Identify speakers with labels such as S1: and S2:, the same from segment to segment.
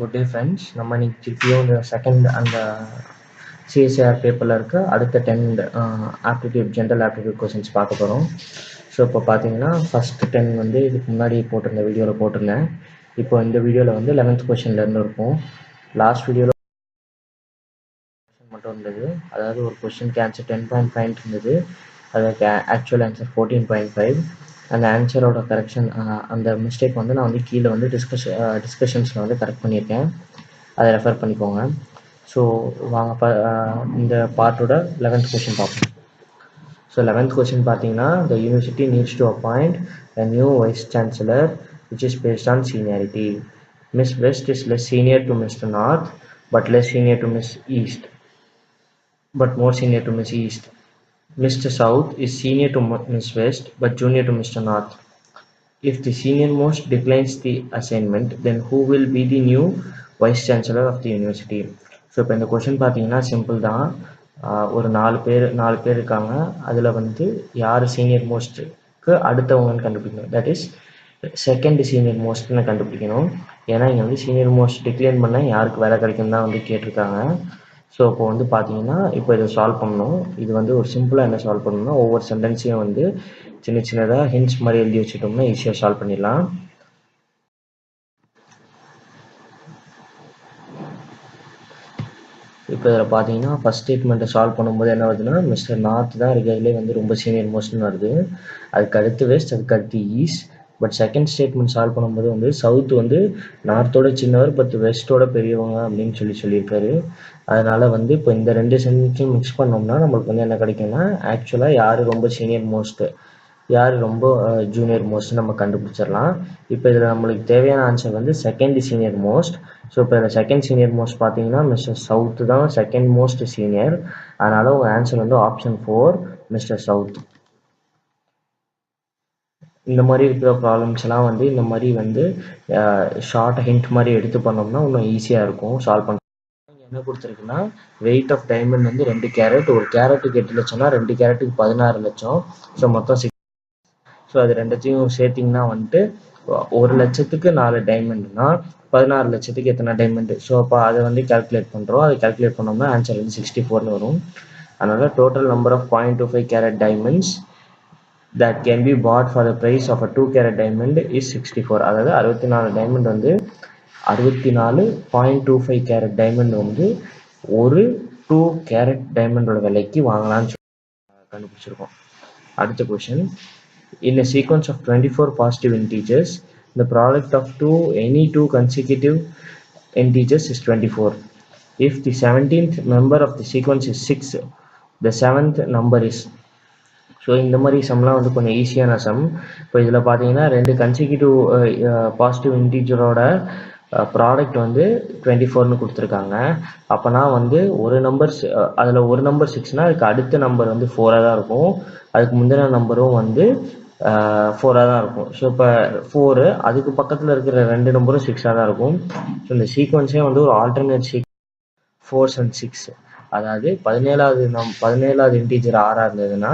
S1: Good day friends. நம்ம இன்னைக்கு திருப்பியும் இந்த செகண்ட் அந்த CSIR பேப்பரில் இருக்க அடுத்த 10 ஆப்டிடியூட் ஜென்ரல் ஆப்டிடியூட் கொஸ்டின்ஸ் பார்க்க போகிறோம். ஸோ இப்போ பார்த்தீங்கன்னா ஃபஸ்ட்டு 10 வந்து இதுக்கு முன்னாடி போட்டிருந்த வீடியோவில் போட்டிருந்தேன். இப்போ இந்த வீடியோவில் வந்து 11th கொஸ்டின்லேருந்து இருக்கும். லாஸ்ட் வீடியோவில் மட்டும் இருந்தது, அதாவது ஒரு கொஸ்டினுக்கு ஆன்சர் 10.5 இருந்தது, அதுக்கு ஆக்சுவல் ஆன்சர் 14.5. அந்த ஆன்சரோட கரெக்ஷன் அந்த மிஸ்டேக் வந்து நான் வந்து கீழே வந்து டிஸ்கஷன்ஸில் வந்து கரெக்ட் பண்ணியிருக்கேன், அதை ரெஃபர் பண்ணிக்கோங்க. ஸோ வாங்க இந்த பார்ட்டோட 11th கொஸ்டின் பார்ப்போம். ஸோ 11th கொஸ்டின் பார்த்தீங்கன்னா, the university needs to appoint a new vice chancellor which is based on seniority. Miss West is less senior to Mr. North but less senior to Miss East, but more senior to Miss East. Mr. South is senior to Miss West but junior to Mr. North. If the senior most declines the assignment, then who will be the new vice chancellor of the university? So இப்போ இந்த question பார்த்தீங்கன்னா simple தான். ஒரு 4 பேர் இருக்காங்க. அதில் வந்து யார் சீனியர் மோஸ்ட்டுக்கு அடுத்தவங்கன்னு கண்டுபிடிக்கணும். தட் இஸ் செகண்ட் சீனியர் மோஸ்ட்னு கண்டுபிடிக்கணும். ஏன்னா இங்கே வந்து சீனியர் மோஸ்ட் டிக்ளைன் பண்ணால் யாருக்கு வேலை கிடைக்கும் தான் வந்து கேட்டிருக்காங்க. ஸோ இப்போ வந்து பார்த்தீங்கன்னா இப்போ இதை சால்வ் பண்ணணும். இது வந்து ஒரு சிம்பிளாக என்ன சால்வ் பண்ணணும்னா, ஒவ்வொரு சென்டென்ஸையும் வந்து சின்னதாக ஹிண்ட்ஸ் மாதிரி எழுதி வச்சுட்டோம்னா ஈஸியாக சால்வ் பண்ணிடலாம். இப்போ இதில் பார்த்தீங்கன்னா ஃபஸ்ட் ஸ்டேட்மெண்ட்டை சால்வ் பண்ணும்போது என்ன வருதுன்னா, மிஸ்டர் நார்த் தான் இருக்கிறதுலே வந்து ரொம்ப சீனியர் மோஸ்ட்னு வருது. அதுக்கு அடுத்து வெஸ்ட், அதுக்கு அடுத்து east. But second statement solve பண்ணும்போது வந்து சவுத் வந்து நார்த்தோட சின்னவர் பட் வெஸ்ட்டோட பெரியவங்க அப்படின்னு சொல்லியிருக்காரு. அதனால் வந்து இப்போ இந்த 2 சென்டென்ஸையும் மிக்ஸ் பண்ணோம்னா நம்மளுக்கு வந்து என்ன கிடைக்கும்னா, ஆக்சுவலாக யார் ரொம்ப சீனியர் மோஸ்ட்டு, யார் ரொம்ப ஜூனியர் மோஸ்ட் நம்ம கண்டுபிடிச்சிடலாம். இப்போ இதில் நம்மளுக்கு தேவையான ஆன்சர் வந்து செகண்ட் சீனியர் மோஸ்ட். ஸோ இப்போ இதில் செகண்ட் சீனியர் மோஸ்ட் பார்த்தீங்கன்னா மிஸ்டர் சவுத் தான் செகண்ட் மோஸ்ட் சீனியர். அதனால் உங்கள் ஆன்சர் வந்து ஆப்ஷன் 4 மிஸ்டர் சவுத். இந்த மாதிரி இருக்கிற ப்ராப்ளம்ஸ் எல்லாம் வந்து இந்த மாதிரி வந்து ஷார்ட் ஹிண்ட் மாதிரி எடுத்து பண்ணோம்னா இன்னும் ஈஸியாக இருக்கும் சால்வ் பண்ண. என்ன கொடுத்துருக்குன்னா, வெயிட் ஆஃப் டைமண்ட் வந்து 2 கேரட், ஒரு கேரட்டுக்கு 8 லட்சம்னா 2 கேரட்டுக்கு 16 லட்சம். ஸோ மொத்தம் 6. ஸோ அது ரெண்டத்தையும் சேர்த்திங்கன்னா வந்துட்டு 1 லட்சத்துக்கு 4 டைமண்ட்னா 16 லட்சத்துக்கு எத்தனை டைமண்ட். ஸோ அப்போ அதை வந்து கால்குலேட் பண்ணுறோம். அதை கால்குலேட் பண்ணோம்னா ஆன்சர் வந்து 64ன்னு வரும். அதனால் total number of 0.25 carat diamonds that can be bought for the price of a 2 carat diamond is 64. அதாவது 64 டைமண்ட் வந்து 64.25 கேரட் டைமண்ட் வந்து ஒரு 2 கேரட் டைமண்டோட விலைக்கு வாங்கலாம்னு கண்டுபிடிச்சிருக்கோம். அடுத்த question, in a sequence of 24 positive integers, the product of any two consecutive integers is 24. If the 17th member of the sequence is 6, the 7th number is. So இந்த மாதிரி சம்லாம் வந்து கொஞ்சம் ஈஸியான சம். இப்போ இதில் பார்த்தீங்கன்னா 2 கன்சிக்யூட்டிவ் பாசிட்டிவ் இன்டீஜரோட ப்ராடக்ட் வந்து 24ன்னு கொடுத்துருக்காங்க. அப்போனா வந்து ஒரு நம்பர் அதில் ஒரு நம்பர் 6னா அதுக்கு அடுத்த நம்பர் வந்து 4ஆக தான் இருக்கும், அதுக்கு முந்தின நம்பரும் வந்து 4ஆக தான் இருக்கும். ஸோ இப்போ 4 அதுக்கு பக்கத்தில் இருக்கிற 2 நம்பரும் 6ஆக தான் இருக்கும். ஸோ இந்த சீக்வன்ஸே வந்து ஒரு ஆல்டர்னேட் 4 and 6. அதாவது 17வது இன்டீஜர் 6ஆக இருந்ததுன்னா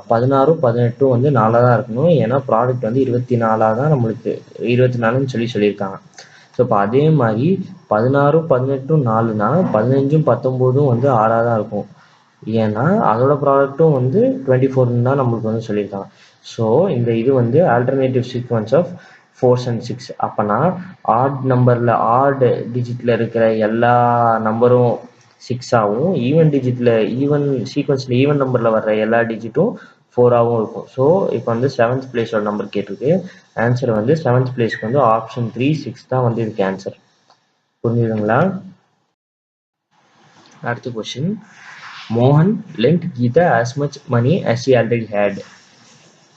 S1: 16 18 வந்து 4ஆக தான் இருக்கணும். ஏன்னா ப்ராடக்ட் வந்து 24ஆக தான் நம்மளுக்கு 24ன்னு சொல்லியிருக்காங்க. ஸோ இப்போ அதே மாதிரி 16 18 4னா 15 19 வந்து 6ஆக தான் இருக்கும். ஏன்னா அதோட ப்ராடக்ட்டும் வந்து 24ன்னு தான் நம்மளுக்கு வந்து சொல்லியிருக்காங்க. ஸோ இந்த இது வந்து ஆல்டர்னேட்டிவ் சீக்வன்ஸ் ஆஃப் 4 and 6. அப்போனா ஆட் நம்பரில் ஆட் டிஜிட்டில் இருக்கிற எல்லா நம்பரும் 6ஆகவும், ஈவன் சீக்வன்ஸில் ஈவன் நம்பரில் வர்ற எல்லா டிஜிட்டும் 4ஆகவும் இருக்கும். ஸோ இப்போ வந்து 7th பிளேஸோட நம்பர் கேட்டிருக்கு. ஆன்சர் வந்து 7th பிளேஸ்க்கு வந்து ஆப்ஷன் 3 6 தான் வந்து இதுக்கு ஆன்சர். புரிஞ்சுதுங்களா? அடுத்த கொஸ்டின், மோகன் lent Geeta as much money as she already had.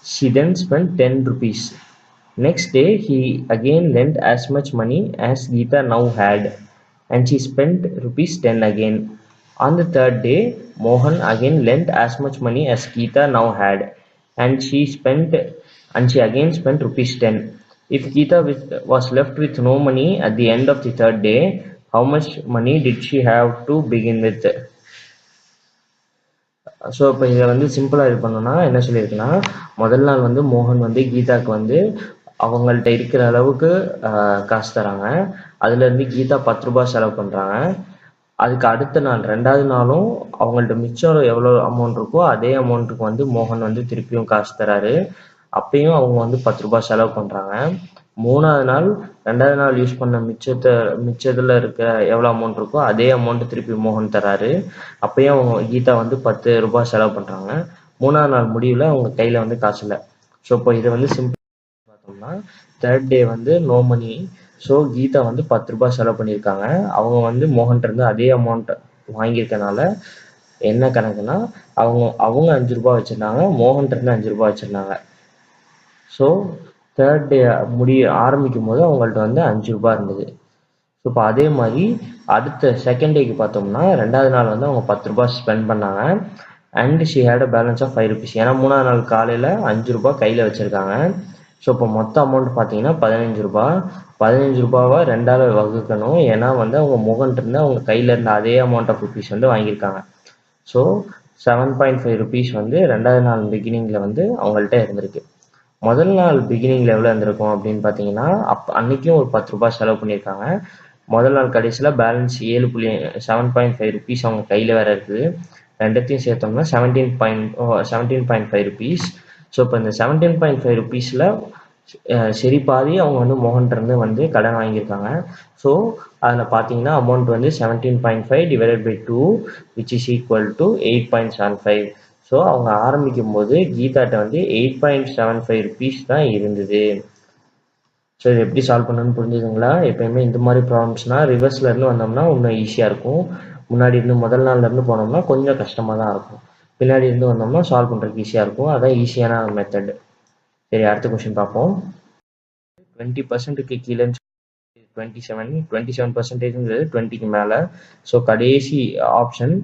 S1: She then spent 10 rupees. Next day he again lent as much money as Geeta now had, and she spent rupees 10 again. On the third day, Mohan again lent as much money as Geeta now had, and she again spent rupees 10. If Geeta was left with no money at the end of the third day, how much money did she have to begin with? So இப்போ இதை வந்து சிம்பிளாக இது பண்ணோன்னா என்ன சொல்லியிருக்குன்னா, முதல் நாள் வந்து மோகன் வந்து கீதாவுக்கு வந்து அவங்கள்ட்ட இருக்கிற அளவுக்கு காசு தராங்க. அதுலேருந்து கீதா 10 ரூபாய் செலவு பண்ணுறாங்க. அதுக்கு அடுத்த நாள் 2வது நாளும் அவங்கள்ட்ட மிச்சம் எவ்வளோ அமௌண்ட் இருக்கோ அதே அமௌண்ட்டுக்கு வந்து மோகன் வந்து திருப்பியும் காசு தராரு. அப்பயும் அவங்க வந்து 10 ரூபாய் செலவு பண்ணுறாங்க. 3வது நாள் 2வது நாள் யூஸ் பண்ண மிச்சத்தில் இருக்க எவ்வளோ அமௌண்ட் இருக்கோ அதே அமௌண்ட்டு திருப்பி மோகன் தராரு. அப்பயும் அவங்க கீதா வந்து 10 ரூபாய் செலவு பண்ணுறாங்க. 3வது நாள் முடிவில் அவங்க கையில் வந்து காசு இல்லை. ஸோ இப்போ இதை வந்து சிம்பிள் பார்த்தோம்னா 3rd டே வந்து நோ மணி. ஸோ கீதா வந்து 10 ரூபாய் செலவு பண்ணியிருக்காங்க. அவங்க வந்து மோகன்கிட்ட இருந்து அதே அமௌண்ட் வாங்கியிருக்கனால என்ன கணக்குன்னா அவங்க 5 ரூபாய் வச்சுருந்தாங்க, மோகன்கிட்ட இருந்து 5 ரூபாய் வச்சுருந்தாங்க. ஸோ 3rd டே ஆரம்பிக்கும் போது அவங்கள்ட்ட வந்து 5 ரூபாய் இருந்தது. ஸோ இப்போ அதே மாதிரி அடுத்த 2nd டேக்கு பார்த்தோம்னா 2வது நாள் வந்து அவங்க 10 ரூபாய் ஸ்பெண்ட் பண்ணாங்க. And she had a balance of 5 rupees. ஏன்னா 3வது நாள் காலையில் 5 ரூபாய் கையில் வச்சுருக்காங்க. ஸோ இப்போ மொத்த அமௌண்ட் பார்த்தீங்கன்னா 15 ரூபாய். 15 ரூபாவை 2ஆல் வகுக்கணும். ஏன்னா வந்து அவங்க மோகன்கிட்ட இருந்து அவங்க கையில் இருந்த அதே அமௌண்ட் ஆஃப் ருபீஸ் வந்து வாங்கியிருக்காங்க. ஸோ 7.5 ருபீஸ் வந்து 2வது நாள் பிகினிங்கில் வந்து அவங்கள்ட்ட இருந்திருக்கு. முதல் நாள் பிகினிங்கில் எவ்வளோ இருந்திருக்கும் அப்படின்னு பார்த்தீங்கன்னா அன்றைக்கும் ஒரு 10 ரூபாய் செலவு பண்ணியிருக்காங்க. முதல் நாள் கடைசியில் பேலன்ஸ் 7.5 ருபீஸ் அவங்க கையில் வேறு இருக்குது. ரெண்டுத்தையும் சேர்த்தோம்னா 17.5 ருபீஸ். ஸோ இப்போ இந்த 17.5 ருபீஸில் சரி பாதி அவங்க வந்து மோகன்கிட்ட வந்து கடன் வாங்கியிருக்காங்க. ஸோ அதில் பார்த்தீங்கன்னா அமௌண்ட் வந்து 17.5 divided by 2 which is equal to 8.75. So அவங்க ஆரம்பிக்கும் போது கீதாட்ட வந்து 8.75 ருபீஸ் தான் இருந்தது. ஸோ இது எப்படி சால்வ் பண்ணணும்னு புரிஞ்சுதுங்களா? எப்பயுமே இந்த மாதிரி ப்ராப்ளம்ஸ்னால் ரிவர்ஸில் இருந்து வந்தோம்னா இன்னும் ஈஸியாக இருக்கும். முன்னாடி இருந்து முதல் நாள்லேருந்து போனோம்னா கொஞ்சம் கஷ்டமாக தான் இருக்கும். பின்னாடி இருந்து வந்தோம்னா சால்வ் பண்ணுறதுக்கு ஈஸியாக இருக்கும். அதான் ஈஸியான மெத்தட். சரி, அடுத்த கொஸ்டின் பார்ப்போம். 20%க்கு கீழே 27%ங்கிறது 20க்கு மேலே. ஸோ கடைசி ஆப்ஷன்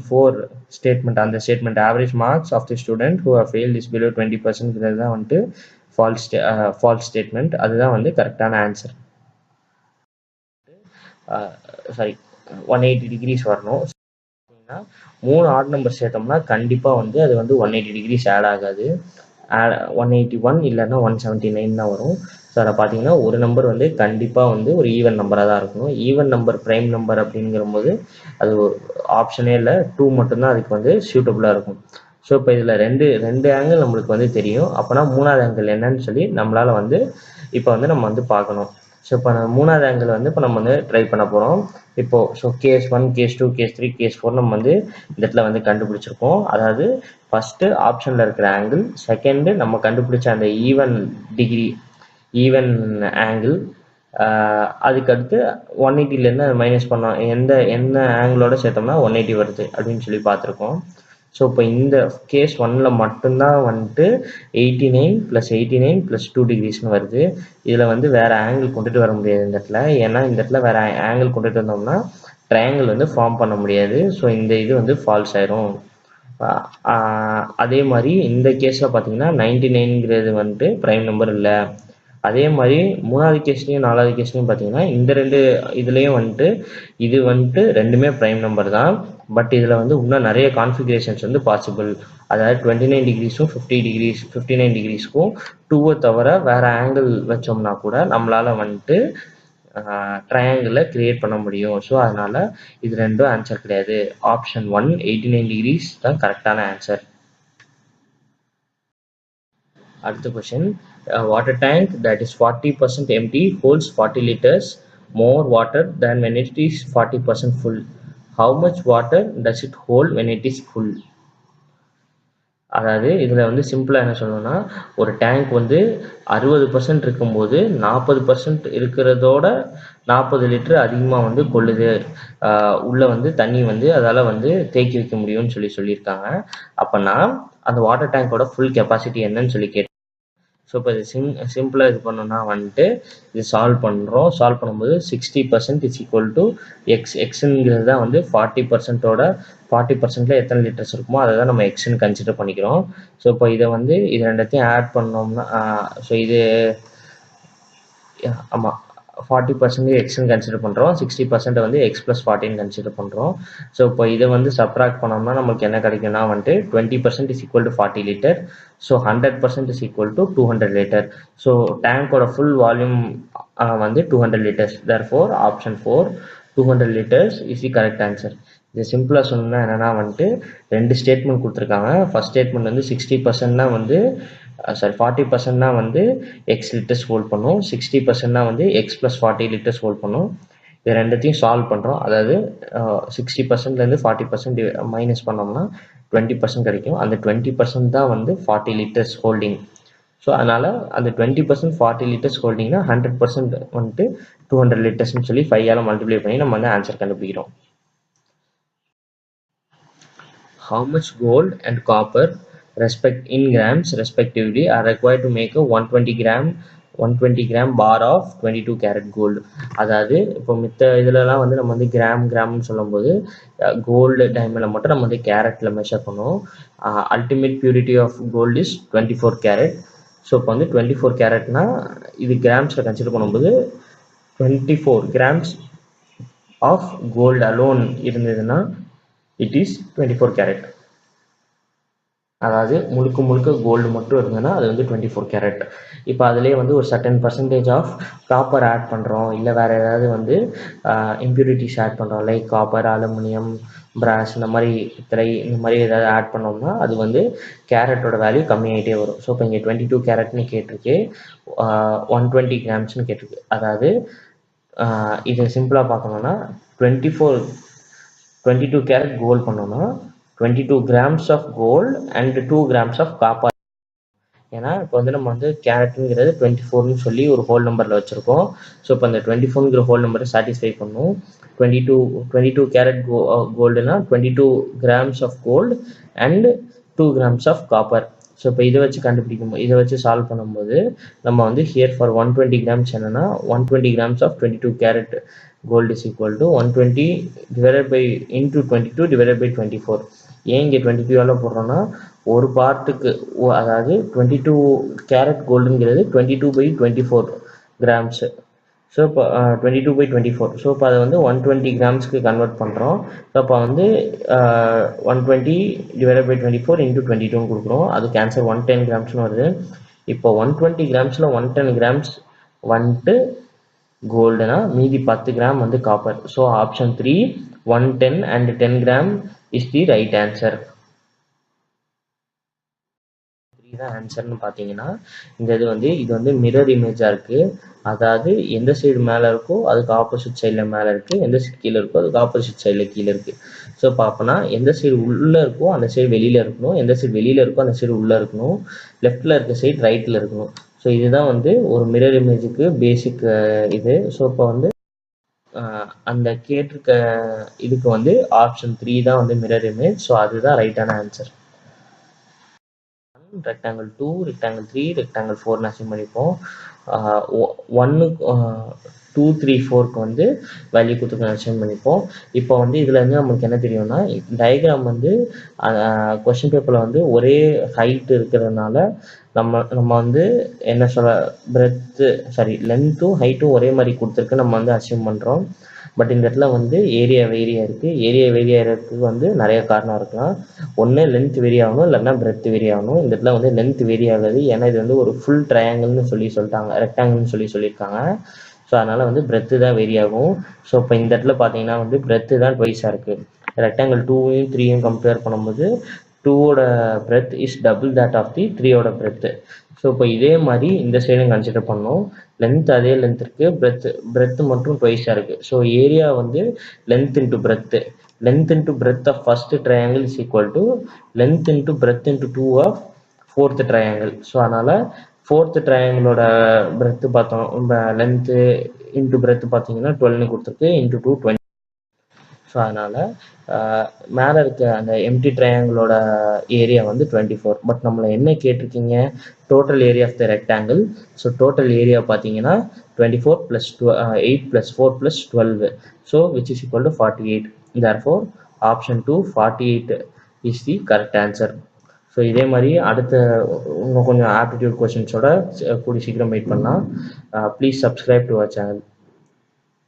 S1: 4 ஸ்டேட்மெண்ட், அந்த statement average marks of the student who have failed is below 20%ங்கிறது தான் வந்துட்டு ஃபால்ஸ் ஸ்டேட்மெண்ட். அதுதான் வந்து கரெக்டான ஆன்சர். சாரி, 180 டிகிரிஸ் வரணும். 3 ஆட் நம்பர் சேர்த்தோம்னா கண்டிப்பாக வந்து அது வந்து 180 டிகிரிஸ் ஆட் ஆகாது. 181 இல்லைன்னா 179 தான் வரும். ஸோ அதை பார்த்தீங்கன்னா ஒரு நம்பர் வந்து கண்டிப்பாக வந்து ஒரு ஈவன் நம்பராக தான் இருக்கணும். ஈவன் நம்பர் ப்ரைம் நம்பர் அப்படிங்கிற போது அது ஒரு ஆப்ஷனே இல்லை, 2 மட்டும்தான் அதுக்கு வந்து சூட்டபுளாக இருக்கும். ஸோ இப்போ இதில் ரெண்டு ஆங்கிள் நம்மளுக்கு வந்து தெரியும். அப்போனா 3வது ஆங்கிள் என்னன்னு சொல்லி நம்மளால் வந்து இப்போ வந்து நம்ம வந்து பார்க்கணும். ஸோ இப்போ 3வது ஆங்கிள் வந்து இப்போ நம்ம வந்து ட்ரை பண்ண போகிறோம். இப்போது so case 1, case 2, case 3, case 4 நம்ம வந்து இந்த இடத்துல வந்து கண்டுபிடிச்சிருக்கோம். அதாவது ஃபஸ்ட்டு ஆப்ஷனில் இருக்கிற ஆங்கிள், செகண்டு நம்ம கண்டுபிடிச்ச அந்த ஈவன் ஆங்கிள், அதுக்கடுத்து 180லேருந்து அதை மைனஸ் பண்ணோம். என்ன ஆங்கிளோட சேர்த்தோம்னா 180 வருது அப்படின்னு சொல்லி பார்த்துருக்கோம். ஸோ இப்போ இந்த கேஸ் 1ல் மட்டும்தான் வந்துட்டு 89 + 89 + 2 டிகிரிஸ்னு வருது. இதில் வந்து வேறு ஆங்கிள் கொண்டுட்டு வர முடியாது இந்த இடத்துல. ஏன்னா இந்த இடத்துல வேறு ஆங்கிள் கொண்டுட்டு வந்தோம்னா ட்ரையாங்கிள் வந்து ஃபார்ம் பண்ண முடியாது. ஸோ இந்த இது வந்து ஃபால்ஸ் ஆயிரும். அதே மாதிரி இந்த கேஸில் பார்த்தீங்கன்னா 99ங்கிறது வந்துட்டு ப்ரைம் நம்பர் இல்லை. அதே மாதிரி 3வது கேஸ்லையும் 4வது கேஸ்லையும் பார்த்தீங்கன்னா இந்த 2 இதுலேயும் வந்துட்டு இது வந்துட்டு ரெண்டுமே ப்ரைம் நம்பர் தான். பட் இதில் வந்து இன்னும் நிறைய கான்ஃபிகரேஷன்ஸ் வந்து பாசிபிள். அதாவது 29 டிகிரிஸும் 59 டிகிரிஸ்க்கும் 2வை தவிர வேறு ஆங்கிள் வச்சோம்னா கூட நம்மளால் வந்துட்டு ட்ரையாங்கிளை கிரியேட் பண்ண முடியும். ஸோ அதனால் இது ரெண்டும் ஆன்சர் கிடையாது. ஆப்ஷன் 1 89 டிகிரிஸ் தான் கரெக்டான ஆன்சர். அடுத்த question, water tank that is 40% empty holds 40 liters more water than when it is 40% full. How much water does it hold when it is full? அதாவது இதில் வந்து சிம்பிளாக என்ன சொல்லணும்னா, ஒரு டேங்க் வந்து 60% இருக்கும்போது 40% இருக்கிறதோட 40 லிட்டர் அதிகமாக வந்து கொள்ளுது, உள்ளே வந்து தண்ணி வந்து அதால் வந்து தேக்கி வைக்க முடியும்னு சொல்லியிருக்காங்க. அப்போனா அந்த வாட்டர் டேங்கோட ஃபுல் கெப்பாசிட்டி என்னன்னு சொல்லி கேட்டேன். ஸோ இப்போ இது சிம்பிளாக இது பண்ணோன்னா வந்துட்டு இது சால்வ் பண்ணும்போது 60% இஸ் ஈக்குவல் டு எக்ஸுங்கிறது தான் வந்து 40%ல் எத்தனை லிட்டர்ஸ் இருக்குமோ அதை தான் நம்ம எக்ஸ்ன்னு கன்சிடர் பண்ணிக்கிறோம். ஸோ இப்போ இதை வந்து இது ரெண்டத்தையும் ஆட் பண்ணோம்னா ஸோ இது ஆமாம் 40% எக்ஸ்ன்னு கன்சிடர் பண்ணுறோம், 60% வந்து எக்ஸ் ப்ளஸ் 40 கன்சிடர் பண்ணுறோம். ஸோ இப்போ இதை வந்து சப்ராக்ட் பண்ணோம்னா நமக்கு என்ன கிடைக்கும்னா வந்துட்டு 20% is equal to 40 litre. So 100% is equal to 200 litre. So டேங்கோட ஃபுல் வால்யூம் வந்து 200 litres. Therefore option 4 200 litres is the correct answer. இது சிம்பிளாக சொல்லணும்னா என்னென்னா வந்துட்டு 2 ஸ்டேட்மெண்ட் கொடுத்துருக்காங்க. ஃபர்ஸ்ட் ஸ்டேட்மெண்ட் வந்து 60%னா வந்து 40%னா வந்து எக்ஸ் லிட்டர்ஸ் ஹோல்ட் பண்ணும், 60%னா வந்து எக்ஸ் ப்ளஸ் 40 லிட்டர்ஸ் ஹோல்ட் பண்ணும். இது ரெண்டுத்தையும் சால்வ் பண்ணுறோம். அதாவது 60%லேருந்து 40% மைனஸ் பண்ணோம்னா 20% கிடைக்கும். அந்த 20% தான் வந்து 40 லிட்டர்ஸ் ஹோல்டிங். ஸோ அதனால் அந்த 20% 40 லிட்டர்ஸ் ஹோல்டிங்னா 100% வந்துட்டு 200 லிட்டர்ஸ்னு சொல்லி 5ஆல் மல்டிப்ளை பண்ணி நம்ம வந்து ஆன்சர் கண்டுபிடிக்கிறோம். How much gold and copper in grams respectively are required to make a 120 gram bar of 22 carat gold. அதாவது இப்போ மித்த இதுலலாம் வந்து நம்ம வந்து கிராம்னு சொல்லும்போது கோல்டு டைமண்டில் மட்டும் நம்ம வந்து கேரட்டில் மெஷர் பண்ணுவோம். Ultimate purity of gold is 24 carat. So இப்போ வந்து 24 கேரட்னா இது கிராம்ஸில் கன்சிடர் பண்ணும்போது 24 grams ஆஃப் கோல்டு அலோன் இருந்ததுன்னா இட் இஸ் 24 கேரட். அதாவது முழுக்க கோல்டு மட்டும் இருந்ததுன்னா அது வந்து 24 கேரட். இப்போ அதுலேயே வந்து ஒரு certain percentage of copper add பண்ணுறோம், இல்லை வேறு ஏதாவது வந்து இம்ப்யூரிட்டிஸ் ஆட் பண்ணுறோம், லைக் காப்பர், அலுமினியம், பிராஸ், இந்த மாதிரி பித்தளை, இந்த மாதிரி ஏதாவது ஆட் பண்ணோம்னா அது வந்து கேரட்டோட வேல்யூ கம்மியாகிட்டே வரும். ஸோ இப்போ இங்கே 22 கேரட்னு கேட்டிருக்கு, 120 கிராம்ஸ்னு கேட்டிருக்கு. அதாவது இதை சிம்பிளாக பார்க்கணுன்னா 22 கேரட் கோல்டு பண்ணோம்னா 22 grams of gold and 2 grams of copper. ஏன்னா இப்போ வந்து நம்ம வந்து கேரட்டுங்கிறது 24னு சொல்லி ஒரு ஹோல் நம்பரில் வச்சுருக்கோம். ஸோ இப்போ அந்த 24ங்கிற ஹோல் நம்பரை சாட்டிஸ்ஃபை பண்ணும். 22 கேரட் கோல்டுனா 22 grams of gold and 2 grams of copper. So இப்போ இதை வச்சு சால்வ் பண்ணும்போது நம்ம வந்து ஹியர் ஃபார் 120 grams என்னன்னா 120 grams of 22 carat gold is equal to 120 divided by into 22 divided by 24. ஏன் இங்கே 22 போடுறோம்னா ஒரு பார்ட்டுக்கு, அதாவது 22 கேரட் கோல்டுங்கிறது 22/24 கிராம்ஸ். ஸோ இப்போ 22/24. ஸோ இப்போ அதை வந்து 120 கிராம்ஸ்க்கு கன்வெர்ட் பண்ணுறோம். ஸோ அப்போ வந்து 120 divided by 24 into 22ன்னு கொடுக்குறோம். அதுக்கு ஆன்சர் 110 கிராம்ஸ்னு வருது. இப்போ 120 கிராம்ஸில் 110 கிராம்ஸ் வந்துட்டு கோல்டுனா மீதி 10 கிராம் வந்து copper. So option 3 110 and 10 gram is the right answer. தான் ஆன்சர்னு பார்த்தீங்கன்னா இந்த இது வந்து மிரர் இமேஜாக இருக்குது. அதாவது எந்த சைடு மேலே இருக்கோ அதுக்கு ஆப்போசிட் சைடில் மேலே இருக்குது, எந்த சைடு கீழே இருக்கோ அதுக்கு ஆப்போசிட் சைடில் கீழே இருக்குது. ஸோ பார்ப்போன்னா எந்த சைடு உள்ளே இருக்கோ அந்த சைடு வெளியில் இருக்கணும், எந்த சைடு வெளியில் இருக்கோ அந்த சைடு உள்ளே இருக்கணும், லெஃப்டில் இருக்க சைடு ரைட்டில் இருக்கணும். ஸோ இதுதான் வந்து ஒரு மிரர் இமேஜுக்கு பேசிக் இது. ஸோ இப்போ வந்து அந்த கேட்டிருக்க இதுக்கு வந்து ஆப்ஷன் 3 தான் வந்து மிரர் இமேஜ். ஸோ அதுதான் ரைட்டான answer. Rectangle 2, rectangle 3, rectangle 4 assign பண்ணிப்போம். 1, 2, 3, 4க்கு வந்து வேல்யூ கொடுத்து அசைன் பண்ணிப்போம். இப்போ வந்து இதில் வந்து நமக்கு என்ன தெரியும்னா டயக்ராம் வந்து கொஸ்டின் பேப்பரில் வந்து ஒரே ஹைட் இருக்கிறதுனால நம்ம வந்து என்ன சொல்ல லென்த்தும் ஹைட்டும் ஒரே மாதிரி கொடுத்துருக்கு நம்ம வந்து அசைன் பண்ணுறோம். பட் இந்த இடத்துல வந்து ஏரியா வேரியா இருக்குது. ஏரியா வேரியா இருக்கிறதுக்கு வந்து நிறைய காரணம் இருக்கலாம். ஒன்று லென்த் வேரி ஆகணும், இல்லைன்னா பிரெத் வேரி ஆகணும். இந்த இடத்துல வந்து லென்த் வேரி ஆகுது, ஏன்னா இது வந்து ஒரு ஃபுல் ட்ரையாங்கிள்னு சொல்லிட்டாங்க, ரெக்டாங்கிள்னு சொல்லியிருக்காங்க. ஸோ அதனால் வந்து பிரெத்து தான் வேரி ஆகும். ஸோ இப்போ இந்த இடத்துல பார்த்தீங்கன்னா வந்து பிரெத்து தான் ட்வைஸாக இருக்குது. ரெக்டாங்கிள் 2யும் 3யும் கம்பேர் பண்ணும்போது 2ஓட breadth is double that of the 3ஓட பிரெத்து. ஸோ இப்போ இதே மாதிரி இந்த சைடும் கன்சிடர் பண்ணோம். லென்த் அதே லென்த் இருக்குது, பிரெத் மட்டும் ட்வைஸாக இருக்குது. ஸோ ஏரியா வந்து length into breadth, length into breadth of first triangle is equal to length into breadth into 2 of fourth triangle. So அதனால் fourth triangle breadth பார்த்தோம், length into breadth பார்த்தீங்கன்னா 12னு கொடுத்துருக்கு, into 2 20. So அதனால் மேலே இருக்க அந்த எம்டி ட்ரையாங்கிளோட ஏரியா வந்து 24. பட் நம்மளை என்ன கேட்டிருக்கீங்க, total area of the rectangle. So total area பார்த்தீங்கன்னா 24 + 8 + 4 + 12. So which is equal to 48. Therefore option 2 48 is the correct answer. So இதே மாதிரி அடுத்த இன்னும் கொஞ்சம் ஆப்டிடியூட் கொஷின்ஸோட கூடி சீக்கிரம் வெயிட் பண்ணலாம். Please subscribe to our channel.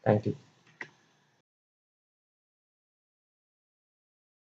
S1: Thank you.